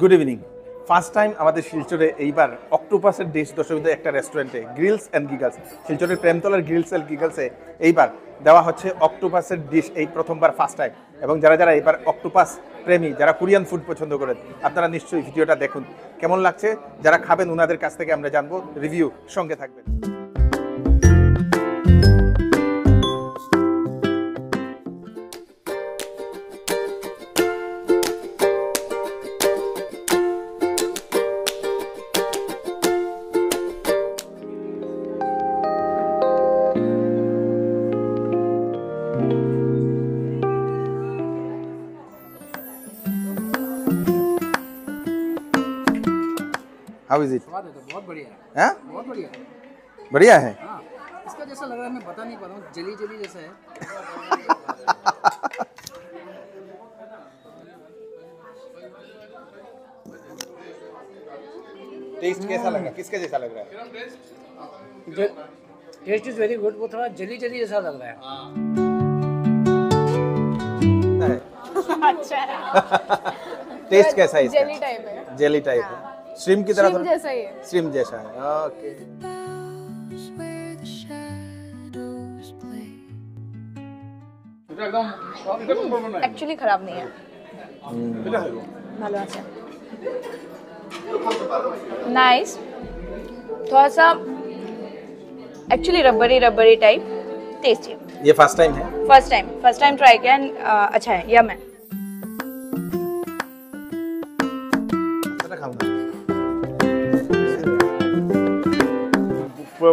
Good evening. First time আমাদের শিলচরে এইবার অক্টোপাসের dish দশমীতে একটা রেস্টুরেন্টে গ্রিলস অ্যান্ড গিগলস, শিলচরের প্রেমতলার গ্রিলস অ্যান্ড গিগলসে এইবার দেওয়া হচ্ছে অক্টোপাসের ডিশ, এই প্রথমবার ফার্স্ট টাইম। এবং যারা যারা এবার অক্টোপাস প্রেমী, যারা কোরিয়ান ফুড পছন্দ করেন, আপনারা নিশ্চয়ই ভিডিওটা দেখুন। কেমন লাগছে যারা খাবেন ওনাদের কাছ থেকে আমরা জানবো, রিভিউ সঙ্গে থাকবেন। How is it? स्वाद है तो बहुत बढ़िया है। हाँ? बहुत बढ़िया है। बढ़िया है। हाँ, इसका जैसा लग रहा है मैं बता नहीं पा रहा हूँ, जली जली जैसा है। टेस्ट कैसा लग रहा है? किसके जैसा लग रहा है? Taste is very good. वो थोड़ा जली जली जैसा लग रहा है। अच्छा है। टेस्ट कैसा है इसका? जेली टाइप है। जेली टाइप है। श्रिम्प की तरह श्रिम्प जैसा ही है। श्रिम्प जैसा है। ओके। एक्चुअली खराब नहीं है, ভালো আছে। नाइस, थोड़ा सा एक्चुअली रबरी रबरी टाइप, टेस्टी है। ये फर्स्ट टाइम है? फर्स्ट टाइम ट्राई किया, अच्छा है, यम है।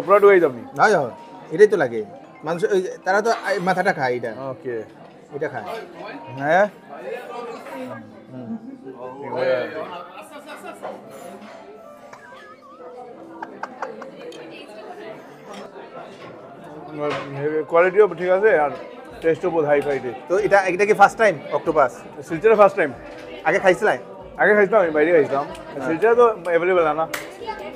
পুরো ঢুকে যাবি। না যাও, এটাই তো লাগে মাংস। তারা তো মাথাটা খায়, এটা ওকে, এটা খায়। হ্যাঁ কোয়ালিটিও ঠিক আছে আর টেস্টও বহুত হাই ফাই টেস্ট। তো এটা কি ফার্স্ট টাইম অক্টোপাস? শিলচরে ফার্স্ট টাইম। আগে খাইছিলেন? আগে খাইছিলাম, আমি বাইরে খাইছিলাম। শিলচরে তো অ্যাভেলেবেল না,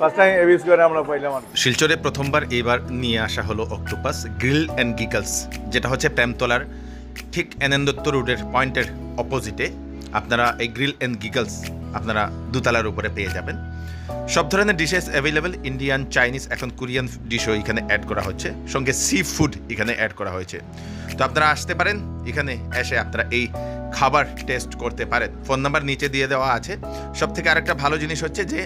ফার্স্ট টাইম এভিস করে আমরা পাইলাম। শিলচরে প্রথমবার এইবার নিয়ে আসা হলো অক্টোপাস গ্রিল অ্যান্ড গিগলস, যেটা হচ্ছে প্রেমতলার ঠিক এনএন দত্ত রোডের পয়েন্টের অপোজিটে। আপনারা এই গ্রিল অ্যান্ড গিগলস আপনারা দোতলার উপরে পেয়ে যাবেন। সব ধরনের ডিশেস অ্যাভেলেবেল, ইন্ডিয়ান, চাইনিজ, এখন কোরিয়ান ডিশও এখানে অ্যাড করা হচ্ছে, সঙ্গে সি ফুড এখানে অ্যাড করা হয়েছে। তো আপনারা আসতে পারেন, এখানে এসে আপনারা এই খাবার টেস্ট করতে পারেন। ফোন নাম্বার নিচে দিয়ে দেওয়া আছে। সব থেকে আরেকটা ভালো জিনিস হচ্ছে যে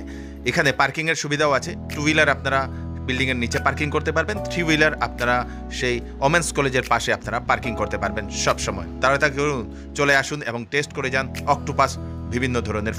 এখানে পার্কিংয়ের সুবিধাও আছে। 2 হুইলার আপনারা বিল্ডিংয়ের নিচে পার্কিং করতে পারবেন, 3 হুইলার আপনারা সেই ওমেন্স কলেজের পাশে আপনারা পার্কিং করতে পারবেন সব সময়। তাড়াতাড়ি চলে আসুন এবং টেস্ট করে যান অক্টোপাস বিভিন্ন ধরনের।